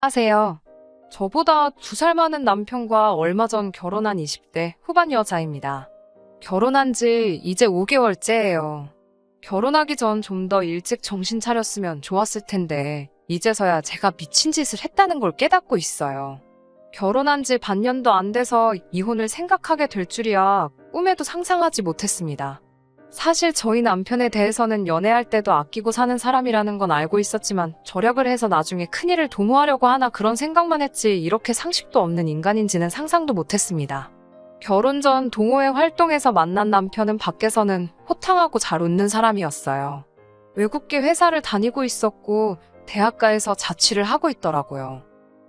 하세요. 저보다 2살 많은 남편과 얼마 전 결혼한 20대 후반 여자입니다. 결혼한 지 이제 5개월째예요. 결혼하기 전 좀 더 일찍 정신 차렸으면 좋았을 텐데, 이제서야 제가 미친 짓을 했다는 걸 깨닫고 있어요. 결혼한 지 반년도 안 돼서 이혼을 생각하게 될 줄이야 꿈에도 상상하지 못했습니다. 사실 저희 남편에 대해서는 연애할 때도 아끼고 사는 사람이라는 건 알고 있었지만 절약을 해서 나중에 큰일을 도모하려고 하나 그런 생각만 했지 이렇게 상식도 없는 인간인지는 상상도 못했습니다. 결혼 전 동호회 활동에서 만난 남편은 밖에서는 호탕하고 잘 웃는 사람이었어요. 외국계 회사를 다니고 있었고 대학가에서 자취를 하고 있더라고요.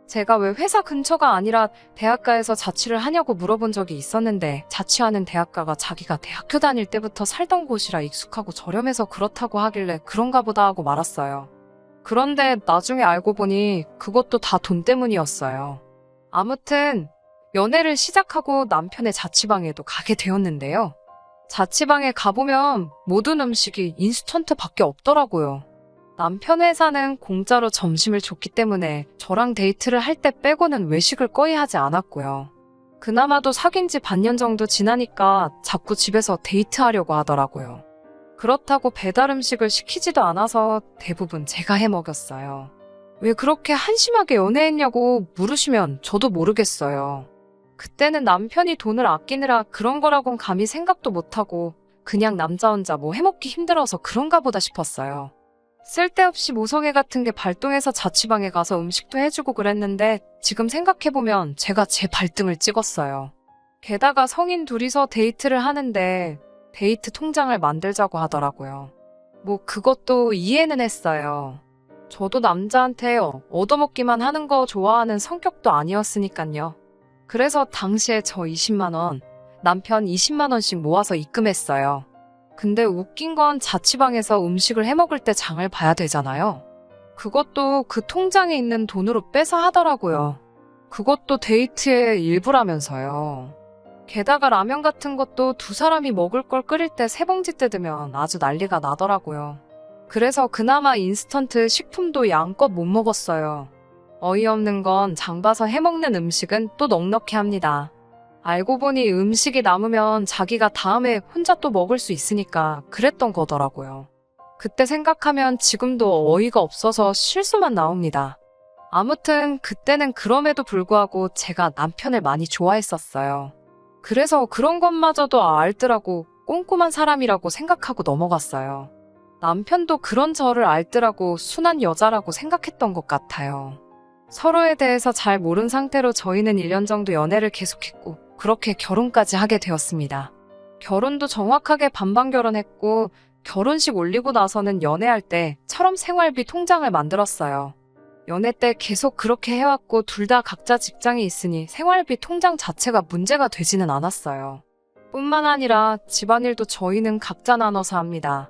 제가 왜 회사 근처가 아니라 대학가에서 자취를 하냐고 물어본 적이 있었는데 자취하는 대학가가 자기가 대학교 다닐 때부터 살던 곳이라 익숙하고 저렴해서 그렇다고 하길래 그런가 보다 하고 말았어요. 그런데 나중에 알고 보니 그것도 다 돈 때문이었어요. 아무튼 연애를 시작하고 남편의 자취방에도 가게 되었는데요. 자취방에 가보면 모든 음식이 인스턴트밖에 없더라고요. 남편 회사는 공짜로 점심을 줬기 때문에 저랑 데이트를 할 때 빼고는 외식을 거의 하지 않았고요. 그나마도 사귄 지 반년 정도 지나니까 자꾸 집에서 데이트하려고 하더라고요. 그렇다고 배달 음식을 시키지도 않아서 대부분 제가 해 먹였어요. 왜 그렇게 한심하게 연애했냐고 물으시면 저도 모르겠어요. 그때는 남편이 돈을 아끼느라 그런 거라곤 감히 생각도 못하고 그냥 남자 혼자 뭐 해먹기 힘들어서 그런가 보다 싶었어요. 쓸데없이 모성애 같은 게 발동해서 자취방에 가서 음식도 해주고 그랬는데 지금 생각해보면 제가 제 발등을 찍었어요. 게다가 성인 둘이서 데이트를 하는데 데이트 통장을 만들자고 하더라고요. 뭐 그것도 이해는 했어요. 저도 남자한테 얻어먹기만 하는 거 좋아하는 성격도 아니었으니까요. 그래서 당시에 저 20만 원, 남편 20만 원씩 모아서 입금했어요. 근데 웃긴 건 자취방에서 음식을 해먹을 때 장을 봐야 되잖아요. 그것도 그 통장에 있는 돈으로 빼서 하더라고요. 그것도 데이트의 일부라면서요. 게다가 라면 같은 것도 2사람이 먹을 걸 끓일 때 3봉지 뜯으면 아주 난리가 나더라고요. 그래서 그나마 인스턴트 식품도 양껏 못 먹었어요. 어이없는 건 장 봐서 해먹는 음식은 또 넉넉히 합니다. 알고 보니 음식이 남으면 자기가 다음에 혼자 또 먹을 수 있으니까 그랬던 거더라고요. 그때 생각하면 지금도 어이가 없어서 실수만 나옵니다. 아무튼 그때는 그럼에도 불구하고 제가 남편을 많이 좋아했었어요. 그래서 그런 것마저도 알더라고 꼼꼼한 사람이라고 생각하고 넘어갔어요. 남편도 그런 저를 알더라고 순한 여자라고 생각했던 것 같아요. 서로에 대해서 잘 모른 상태로 저희는 1년 정도 연애를 계속했고 그렇게 결혼까지 하게 되었습니다. 결혼도 정확하게 반반 결혼했고 결혼식 올리고 나서는 연애할 때처럼 생활비 통장을 만들었어요. 연애 때 계속 그렇게 해왔고 둘 다 각자 직장이 있으니 생활비 통장 자체가 문제가 되지는 않았어요. 뿐만 아니라 집안일도 저희는 각자 나눠서 합니다.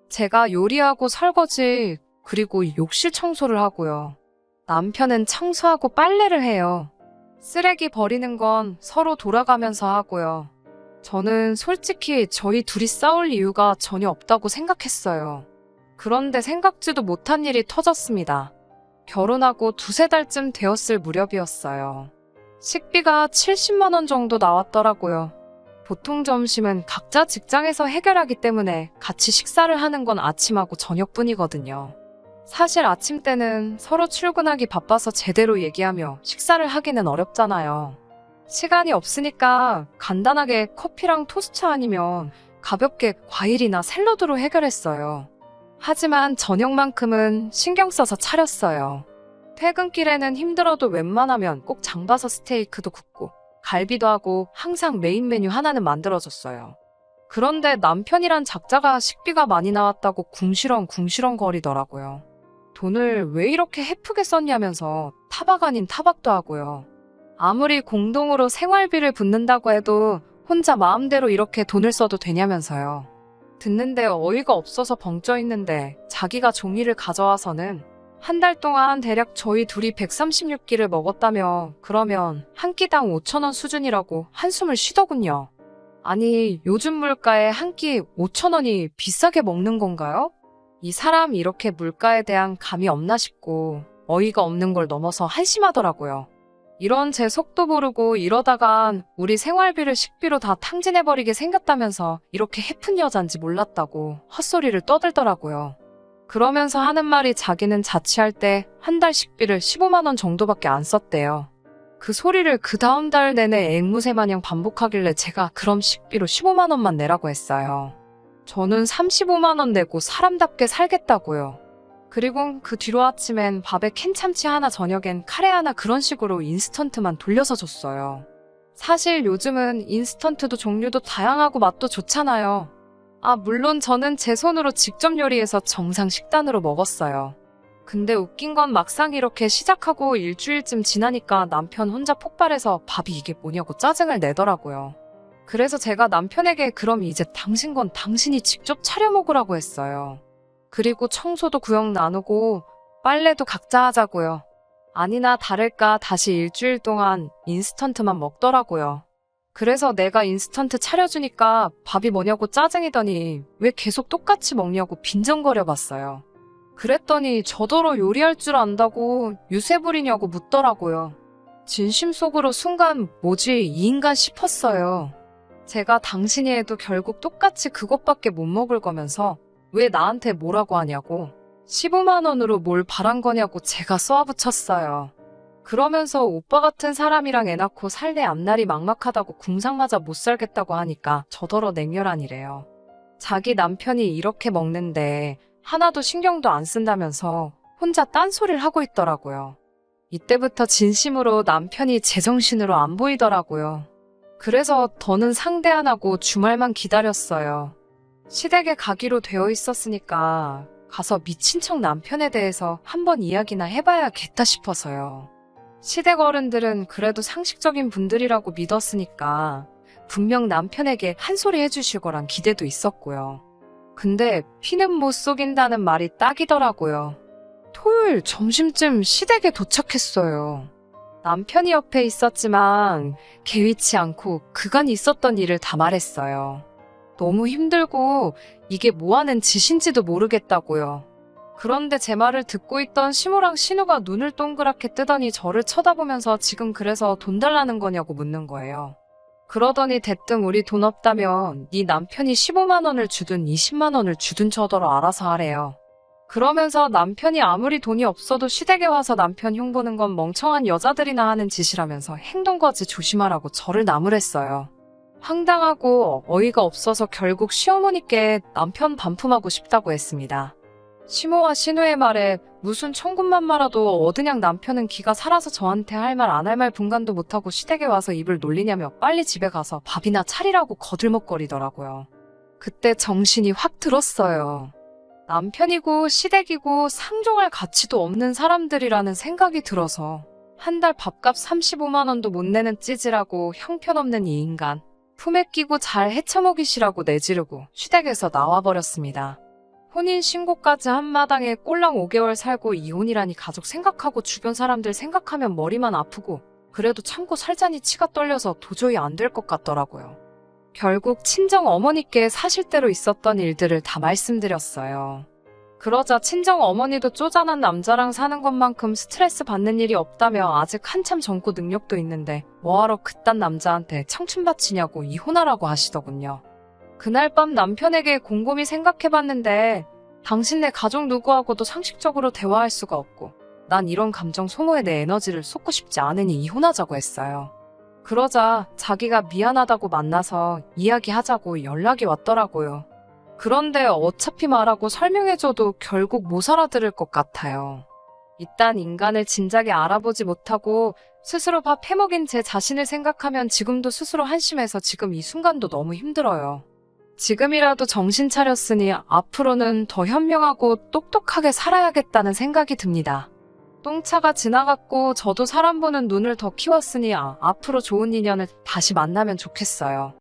제가 요리하고 설거지 그리고 욕실 청소를 하고요. 남편은 청소하고 빨래를 해요. 쓰레기 버리는 건 서로 돌아가면서 하고요. 저는 솔직히 저희 둘이 싸울 이유가 전혀 없다고 생각했어요. 그런데 생각지도 못한 일이 터졌습니다. 결혼하고 2~3달쯤 되었을 무렵이었어요. 식비가 70만 원 정도 나왔더라고요. 보통 점심은 각자 직장에서 해결하기 때문에 같이 식사를 하는 건 아침하고 저녁뿐이거든요. 사실 아침 때는 서로 출근하기 바빠서 제대로 얘기하며 식사를 하기는 어렵잖아요. 시간이 없으니까 간단하게 커피랑 토스트 아니면 가볍게 과일이나 샐러드로 해결했어요. 하지만 저녁만큼은 신경 써서 차렸어요. 퇴근길에는 힘들어도 웬만하면 꼭 장 봐서 스테이크도 굽고 갈비도 하고 항상 메인 메뉴 하나는 만들어줬어요. 그런데 남편이란 작자가 식비가 많이 나왔다고 궁시렁 거리더라고요. 돈을 왜 이렇게 헤프게 썼냐면서 타박 아닌 타박도 하고요. 아무리 공동으로 생활비를 붓는다고 해도 혼자 마음대로 이렇게 돈을 써도 되냐면서요. 듣는데 어이가 없어서 벙쪄 있는데 자기가 종이를 가져와서는 한 달 동안 대략 저희 둘이 136끼를 먹었다며 그러면 한 끼당 5천 원 수준이라고 한숨을 쉬더군요. 아니 요즘 물가에 한 끼 5천 원이 비싸게 먹는 건가요? 이 사람 이렇게 물가에 대한 감이 없나 싶고 어이가 없는 걸 넘어서 한심하더라고요. 이런 제 속도 모르고 이러다간 우리 생활비를 식비로 다 탕진해버리게 생겼다면서 이렇게 해픈 여잔지 몰랐다고 헛소리를 떠들더라고요. 그러면서 하는 말이 자기는 자취할 때 한 달 식비를 15만 원 정도밖에 안 썼대요. 그 소리를 그 다음 달 내내 앵무새 마냥 반복하길래 제가 그럼 식비로 15만 원만 내라고 했어요. 저는 35만 원 내고 사람답게 살겠다고요. 그리고 그 뒤로 아침엔 밥에 캔참치 하나 저녁엔 카레 하나 그런 식으로 인스턴트만 돌려서 줬어요. 사실 요즘은 인스턴트도 종류도 다양하고 맛도 좋잖아요. 물론 저는 제 손으로 직접 요리해서 정상 식단으로 먹었어요. 근데 웃긴 건 막상 이렇게 시작하고 일주일쯤 지나니까 남편 혼자 폭발해서 밥이 이게 뭐냐고 짜증을 내더라고요. 그래서 제가 남편에게 그럼 이제 당신 건 당신이 직접 차려 먹으라고 했어요. 그리고 청소도 구역 나누고 빨래도 각자 하자고요. 아니나 다를까 다시 일주일 동안 인스턴트만 먹더라고요. 그래서 내가 인스턴트 차려주니까 밥이 뭐냐고 짜증이더니 왜 계속 똑같이 먹냐고 빈정거려 봤어요. 그랬더니 저더러 요리할 줄 안다고 유세 부리냐고 묻더라고요. 진심 속으로 순간 뭐지 이 인간 싶었어요. 제가 당신이 해도 결국 똑같이 그것밖에 못 먹을 거면서 왜 나한테 뭐라고 하냐고 15만 원으로 뭘 바란 거냐고 제가 쏘아붙였어요. 그러면서 오빠 같은 사람이랑 애 낳고 살래 앞날이 막막하다고 궁상맞아 못 살겠다고 하니까 저더러 냉혈한이래요. 자기 남편이 이렇게 먹는데 하나도 신경도 안 쓴다면서 혼자 딴소리를 하고 있더라고요. 이때부터 진심으로 남편이 제정신으로 안 보이더라고요. 그래서 더는 상대 안 하고 주말만 기다렸어요. 시댁에 가기로 되어 있었으니까 가서 미친 척 남편에 대해서 한번 이야기나 해봐야겠다 싶어서요. 시댁 어른들은 그래도 상식적인 분들이라고 믿었으니까 분명 남편에게 한 소리 해주실 거란 기대도 있었고요. 근데 피는 못 속인다는 말이 딱이더라고요. 토요일 점심쯤 시댁에 도착했어요. 남편이 옆에 있었지만 개의치 않고 그간 있었던 일을 다 말했어요. 너무 힘들고 이게 뭐하는 짓인지도 모르겠다고요. 그런데 제 말을 듣고 있던 시모랑 신우가 눈을 동그랗게 뜨더니 저를 쳐다보면서 지금 그래서 돈 달라는 거냐고 묻는 거예요. 그러더니 대뜸 우리 돈 없다면 네 남편이 15만 원을 주든 20만 원을 주든 저더러 알아서 하래요. 그러면서 남편이 아무리 돈이 없어도 시댁에 와서 남편 흉보는 건 멍청한 여자들이나 하는 짓이라면서 행동거지 조심하라고 저를 나무랬어요. 황당하고 어이가 없어서 결국 시어머니께 남편 반품하고 싶다고 했습니다. 시모와 신우의 말에 무슨 천군만 말아도 어드냥 남편은 기가 살아서 저한테 할 말 안 할 말 분간도 못하고 시댁에 와서 입을 놀리냐며 빨리 집에 가서 밥이나 차리라고 거들먹거리더라고요. 그때 정신이 확 들었어요. 남편이고 시댁이고 상종할 가치도 없는 사람들이라는 생각이 들어서 한 달 밥값 35만 원도 못 내는 찌질하고 형편없는 이 인간 품에 끼고 잘 헤쳐먹이시라고 내지르고 시댁에서 나와버렸습니다. 혼인신고까지 한 마당에 꼴랑 5개월 살고 이혼이라니 가족 생각하고 주변 사람들 생각하면 머리만 아프고 그래도 참고 살자니 치가 떨려서 도저히 안 될 것 같더라고요. 결국 친정 어머니께 사실대로 있었던 일들을 다 말씀드렸어요. 그러자 친정 어머니도 쪼잔한 남자랑 사는 것만큼 스트레스 받는 일이 없다며 아직 한참 젊고 능력도 있는데 뭐하러 그딴 남자한테 청춘 바치냐고 이혼하라고 하시더군요. 그날 밤 남편에게 곰곰이 생각해봤는데 당신네 가족 누구하고도 상식적으로 대화할 수가 없고 난 이런 감정 소모에 내 에너지를 쏟고 싶지 않으니 이혼하자고 했어요. 그러자 자기가 미안하다고 만나서 이야기하자고 연락이 왔더라고요. 그런데 어차피 말하고 설명해줘도 결국 못 알아들을 것 같아요. 이딴 인간을 진작에 알아보지 못하고 스스로 밥 해먹인 제 자신을 생각하면 지금도 스스로 한심해서 지금 이 순간도 너무 힘들어요. 지금이라도 정신 차렸으니 앞으로는 더 현명하고 똑똑하게 살아야겠다는 생각이 듭니다. 똥차가 지나갔고 저도 사람 보는 눈을 더 키웠으니 앞으로 좋은 인연을 다시 만나면 좋겠어요.